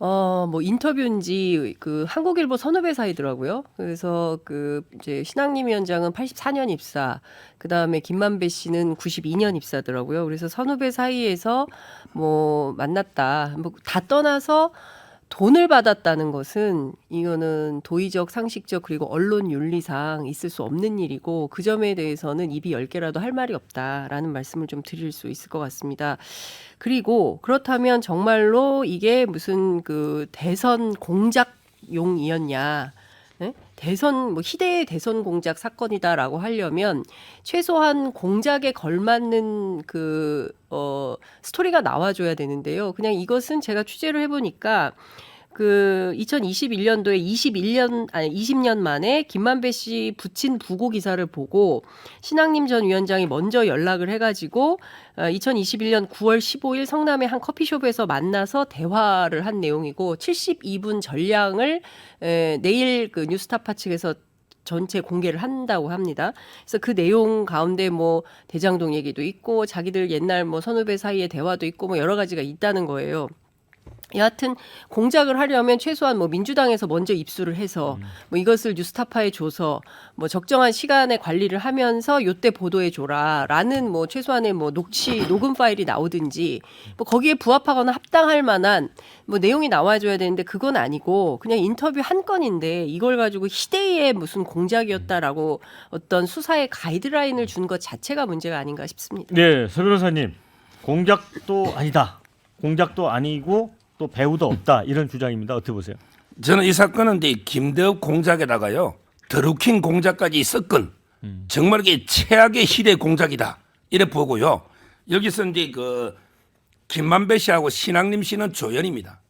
뭐 인터뷰인지 그 한국일보 선후배 사이더라고요. 그래서 그 이제 신학림 위원장은 84년 입사, 그 다음에 김만배 씨는 92년 입사더라고요. 그래서 선후배 사이에서 뭐 만났다. 뭐 다 떠나서 돈을 받았다는 것은 이거는 도의적, 상식적 그리고 언론 윤리상 있을 수 없는 일이고 그 점에 대해서는 입이 10개라도 할 말이 없다라는 말씀을 좀 드릴 수 있을 것 같습니다. 그리고 그렇다면 정말로 이게 무슨 그 대선 공작용이었냐? 예? 대선 뭐 희대의 대선 공작 사건이다라고 하려면 최소한 공작에 걸맞는 그 스토리가 나와줘야 되는데요. 그냥 이것은 제가 취재를 해보니까 그 2021년도에 20년 만에 김만배 씨 부친 부고 기사를 보고 신학림 전 위원장이 먼저 연락을 해가지고 2021년 9월 15일 성남의 한 커피숍에서 만나서 대화를 한 내용이고 72분 전량을 내일 그 뉴스타파 측에서 전체 공개를 한다고 합니다. 그래서 그 내용 가운데 뭐 대장동 얘기도 있고 자기들 옛날 뭐 선후배 사이의 대화도 있고 뭐 여러 가지가 있다는 거예요. 여하튼 공작을 하려면 최소한 뭐 민주당에서 먼저 입수를 해서 뭐 이것을 뉴스타파에 줘서 뭐 적정한 시간에 관리를 하면서 요때 보도해 줘라라는 뭐 최소한의 뭐 녹음 파일이 나오든지 뭐 거기에 부합하거나 합당할 만한 뭐 내용이 나와줘야 되는데 그건 아니고 그냥 인터뷰 한 건인데 이걸 가지고 희대의 무슨 공작이었다라고 어떤 수사의 가이드라인을 준 것 자체가 문제가 아닌가 싶습니다. 네, 서 변호사님, 공작도 아니다, 공작도 아니고 또 배우도 없다 이런 주장입니다. 어떻게 보세요? 저는 이 사건은 이제 김대엽 공작에다가요 드루킹 공작까지 있었건 정말 이게 최악의 희대 공작이다 이래 보고요. 여기서 이제 그 김만배 씨하고 신학림 씨는 조연입니다.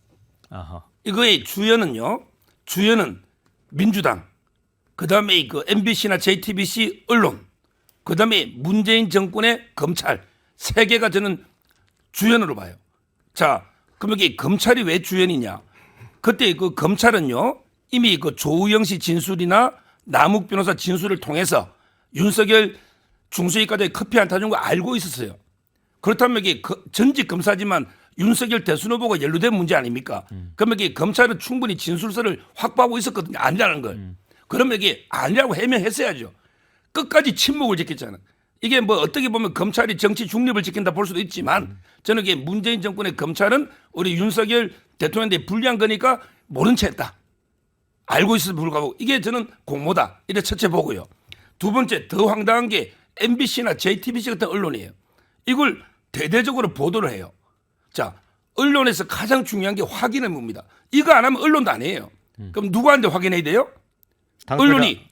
아하. 이거의 주연은 민주당, 그 다음에 그 MBC나 JTBC 언론, 그 다음에 문재인 정권의 검찰 세 개가 저는 주연으로 봐요. 자. 그럼 여기 검찰이 왜 주연이냐? 그때 그 검찰은요 이미 그 조우영 씨 진술이나 남욱 변호사 진술을 통해서 윤석열 중수위까지 커피 한 타 준 거 알고 있었어요. 그렇다면 이게 전직 검사지만 윤석열 대선 후보가 연루된 문제 아닙니까? 그러면 이게 검찰은 충분히 진술서를 확보하고 있었거든요. 아니라는 걸. 그러면 이게 아니라고 해명했어야죠. 끝까지 침묵을 지켰잖아요. 이게 뭐 어떻게 보면 검찰이 정치 중립을 지킨다 볼 수도 있지만 저는 이게 문재인 정권의 검찰은 우리 윤석열 대통령한테 불리한 거니까 모른 채 했다. 알고 있어도 불구하고 이게 저는 공모다. 이래 첫째 보고요. 두 번째 더 황당한 게 MBC나 JTBC 같은 언론이에요. 이걸 대대적으로 보도를 해요. 자, 언론에서 가장 중요한 게 확인의 뭡니다. 이거 안 하면 언론도 아니에요. 그럼 누구한테 확인해야 돼요? 언론이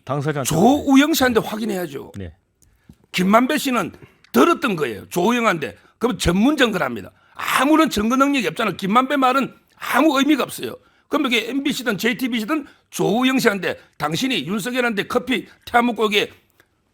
조우영 씨한테 확인해야죠. 네. 김만배 씨는 들었던 거예요. 조우영한테. 그럼 전문 증거를 합니다. 아무런 증거 능력이 없잖아요. 김만배 말은 아무 의미가 없어요. 그럼 이게 MBC든 JTBC든 조우영 씨한테 당신이 윤석열한테 커피 태워먹고 이게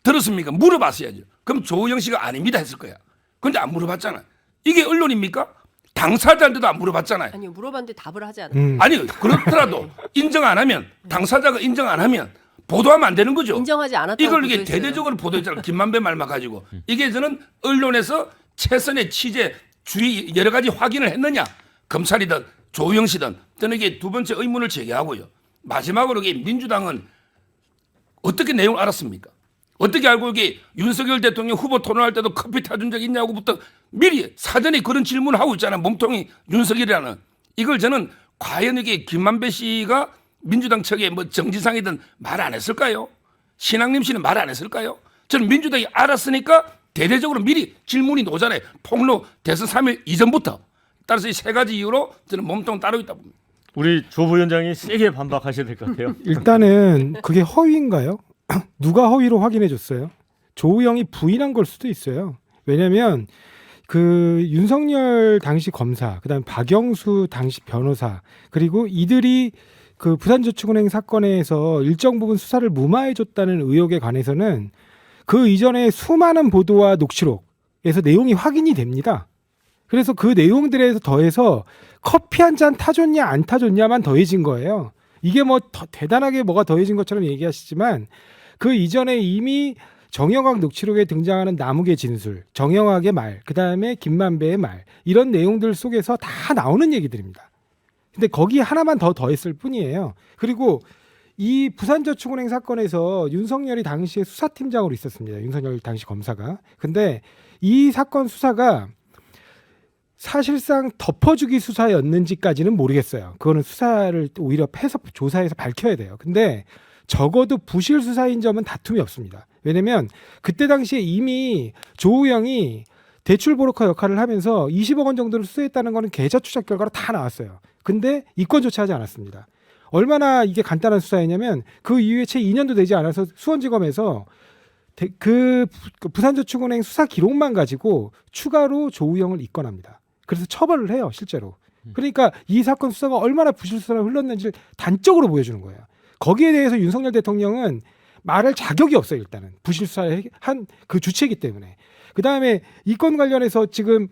들었습니까? 물어봤어야죠. 그럼 조우영 씨가 아닙니다 했을 거야. 그런데 안 물어봤잖아요. 이게 언론입니까? 당사자한테도 안 물어봤잖아요. 아니요, 물어봤는데 답을 하지 않아요. 아니 그렇더라도 인정 안 하면 당사자가 인정 안 하면 보도하면 안 되는 거죠. 인정하지 않았다고 이걸 이게 보도했어요. 대대적으로 보도했잖아요. 김만배 말만 가지고. 이게 저는 언론에서 최선의 취재, 주의 여러 가지 확인을 했느냐. 검찰이든 조우영 씨든 저는 이게 두 번째 의문을 제기하고요. 마지막으로 이게 민주당은 어떻게 내용을 알았습니까? 어떻게 알고 이게 윤석열 대통령 후보 토론할 때도 커피 타준 적 있냐고부터 미리 사전에 그런 질문을 하고 있잖아요. 몸통이 윤석열이라는. 이걸 저는 과연 이게 김만배 씨가 민주당 측에 뭐 정지상이든 말 안 했을까요? 신학림 씨는 말 안 했을까요? 저는 민주당이 알았으니까 대대적으로 미리 질문이 나오잖아요. 폭로 대선 3일 이전부터. 따라서 이 세 가지 이유로 저는 몸통 따르고 있다 봅니다. 우리 조 부위원장이 세게 반박하셔야 될 것 같아요. 일단은 그게 허위인가요? 누가 허위로 확인해 줬어요? 조우영이 부인한 걸 수도 있어요. 왜냐하면 그 윤석열 당시 검사, 그다음 박영수 당시 변호사, 그리고 이들이 그 부산저축은행 사건에서 일정 부분 수사를 무마해줬다는 의혹에 관해서는 그 이전에 수많은 보도와 녹취록에서 내용이 확인이 됩니다. 그래서 그 내용들에 더해서 커피 한 잔 타줬냐 안 타줬냐만 더해진 거예요. 이게 뭐 대단하게 뭐가 더해진 것처럼 얘기하시지만 그 이전에 이미 정영학 녹취록에 등장하는 남욱의 진술, 정영학의 말, 그 다음에 김만배의 말 이런 내용들 속에서 다 나오는 얘기들입니다. 근데 거기 하나만 더 더했을 뿐이에요. 그리고 이 부산저축은행 사건에서 윤석열이 당시에 수사팀장으로 있었습니다. 윤석열 당시 검사가. 근데 이 사건 수사가 사실상 덮어주기 수사였는지까지는 모르겠어요. 그거는 수사를 오히려 해서 조사해서 밝혀야 돼요. 근데 적어도 부실 수사인 점은 다툼이 없습니다. 왜냐면 그때 당시에 이미 조우영이 대출 브로커 역할을 하면서 20억 원 정도를 수수했다는 거는 계좌 추적 결과로 다 나왔어요. 근데 이권 조치하지 않았습니다. 얼마나 이게 간단한 수사였냐면 그 이후에 채 2년도 되지 않아서 수원지검에서 그 부산저축은행 수사 기록만 가지고 추가로 조우영을 입건합니다. 그래서 처벌을 해요, 실제로. 그러니까 이 사건 수사가 얼마나 부실 수사로 흘렀는지를 단적으로 보여주는 거예요. 거기에 대해서 윤석열 대통령은 말할 자격이 없어요. 일단은 부실 수사를 한 그 주체이기 때문에. 그 다음에 이 건 관련해서 지금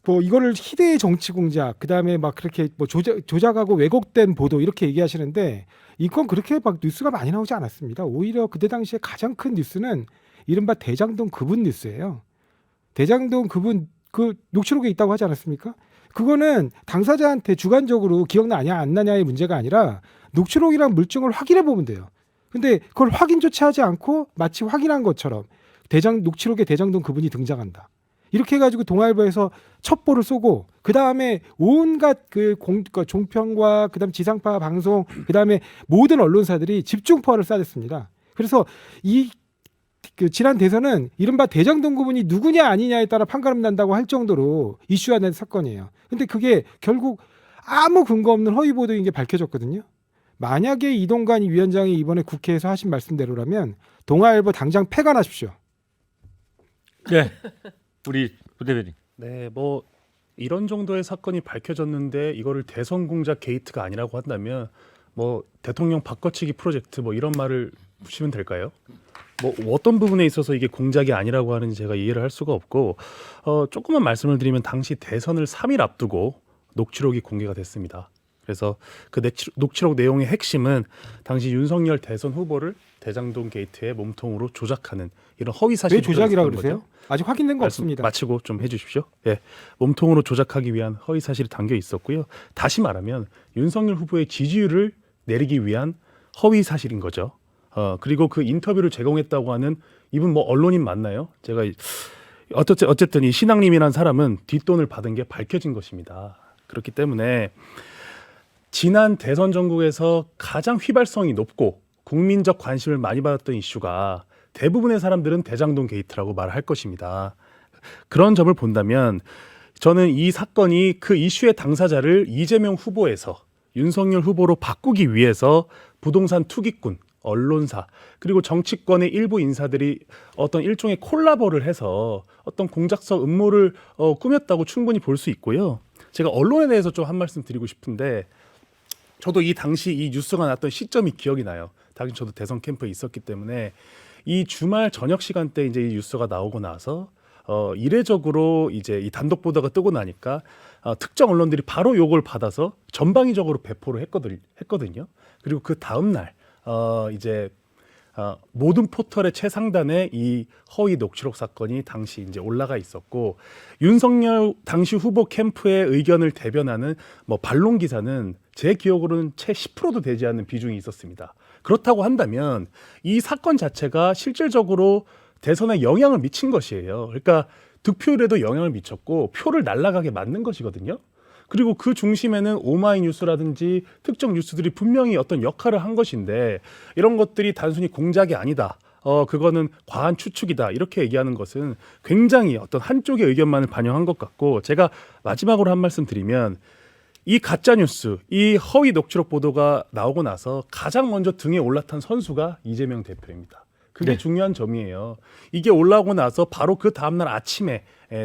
뭐 이거를 희대의 정치 공작, 그 다음에 막 그렇게 뭐 조작하고 왜곡된 보도 이렇게 얘기하시는데 이 건 그렇게 막 뉴스가 많이 나오지 않았습니다. 오히려 그때 당시에 가장 큰 뉴스는 이른바 대장동 그분 뉴스예요. 대장동 그분 그 녹취록에 있다고 하지 않았습니까? 그거는 당사자한테 주관적으로 기억나냐 안 나냐의 문제가 아니라 녹취록이랑 물증을 확인해 보면 돼요. 근데 그걸 확인조차 하지 않고 마치 확인한 것처럼 녹취록에 대장동 그분이 등장한다. 이렇게 해가지고 동아일보에서 첩보를 쏘고 그 다음에 온갖 그 종편과 그다음 지상파 방송 그 다음에 모든 언론사들이 집중포화를 쏴댔습니다. 그래서 그 지난 대선은 이른바 대장동 그분이 누구냐 아니냐에 따라 판가름 난다고 할 정도로 이슈가 된 사건이에요. 근데 그게 결국 아무 근거 없는 허위 보도인 게 밝혀졌거든요. 만약에 이동관 위원장이 이번에 국회에서 하신 말씀대로라면 동아일보 당장 폐간하십시오. 네, 우리 부대변인. 네, 뭐 이런 정도의 사건이 밝혀졌는데 이거를 대선 공작 게이트가 아니라고 한다면 뭐 대통령 바꿔치기 프로젝트 뭐 이런 말을 붙이면 될까요? 뭐 어떤 부분에 있어서 이게 공작이 아니라고 하는지 제가 이해를 할 수가 없고 조금만 말씀을 드리면 당시 대선을 3일 앞두고 녹취록이 공개가 됐습니다. 그래서 그 녹취록 내용의 핵심은 당시 윤석열 대선 후보를 대장동 게이트의 몸통으로 조작하는 이런 허위 사실이 왜 조작이라고 들어있었던 그러세요? 거죠. 아직 확인된 거 말씀 없습니다. 마치고 좀 해주십시오. 예, 몸통으로 조작하기 위한 허위 사실이 담겨 있었고요. 다시 말하면 윤석열 후보의 지지율을 내리기 위한 허위 사실인 거죠. 그리고 그 인터뷰를 제공했다고 하는 이분 뭐 언론인 맞나요? 제가 어쨌든 이 신앙님이라는 사람은 뒷돈을 받은 게 밝혀진 것입니다. 그렇기 때문에 지난 대선 전국에서 가장 휘발성이 높고 국민적 관심을 많이 받았던 이슈가 대부분의 사람들은 대장동 게이트라고 말할 것입니다. 그런 점을 본다면 저는 이 사건이 그 이슈의 당사자를 이재명 후보에서 윤석열 후보로 바꾸기 위해서 부동산 투기꾼, 언론사 그리고 정치권의 일부 인사들이 어떤 일종의 콜라보를 해서 어떤 공작성 음모를 꾸몄다고 충분히 볼 수 있고요. 제가 언론에 대해서 좀 한 말씀 드리고 싶은데 저도 이 당시 이 뉴스가 났던 시점이 기억이 나요. 당시 저도 대선 캠프에 있었기 때문에 이 주말 저녁 시간대 이제 이 뉴스가 나오고 나서 이례적으로 이제 이 단독 보도가 뜨고 나니까 특정 언론들이 바로 요걸 받아서 전방위적으로 배포를 했거든요. 그리고 그 다음 날 이제 모든 포털의 최상단에 이 허위 녹취록 사건이 당시 이제 올라가 있었고 윤석열 당시 후보 캠프의 의견을 대변하는 뭐 반론 기사는 제 기억으로는 채 10%도 되지 않는 비중이 있었습니다. 그렇다고 한다면 이 사건 자체가 실질적으로 대선에 영향을 미친 것이에요. 그러니까 득표율에도 영향을 미쳤고 표를 날아가게 만든 것이거든요. 그리고 그 중심에는 오마이뉴스라든지 특정 뉴스들이 분명히 어떤 역할을 한 것인데 이런 것들이 단순히 공작이 아니다. 그거는 과한 추측이다. 이렇게 얘기하는 것은 굉장히 어떤 한쪽의 의견만을 반영한 것 같고 제가 마지막으로 한 말씀 드리면 이 가짜뉴스, 이 허위 녹취록 보도가 나오고 나서 가장 먼저 등에 올라탄 선수가 이재명 대표입니다. 그게 중요한 점이에요. 이게 올라오고 나서 바로 그 다음날 아침에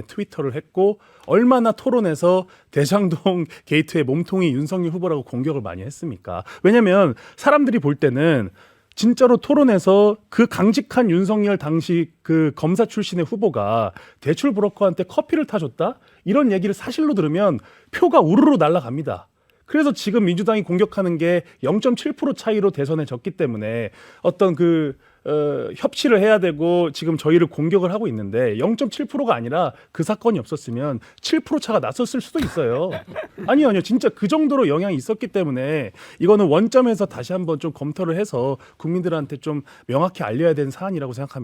트위터를 했고 얼마나 토론에서 대장동 게이트의 몸통이 윤석열 후보라고 공격을 많이 했습니까? 왜냐하면 사람들이 볼 때는 진짜로 토론에서 그 강직한 윤석열 당시 그 검사 출신의 후보가 대출 브로커한테 커피를 타줬다? 이런 얘기를 사실로 들으면 표가 우르르 날아갑니다. 그래서 지금 민주당이 공격하는 게 0.7% 차이로 대선에 졌기 때문에 어떤 협치를 해야 되고 지금 저희를 공격을 하고 있는데 0.7%가 아니라 그 사건이 없었으면 7% 차가 났었을 수도 있어요. 아니요. 진짜 그 정도로 영향이 있었기 때문에 이거는 원점에서 다시 한번 좀 검토를 해서 국민들한테 좀 명확히 알려야 되는 사안이라고 생각합니다.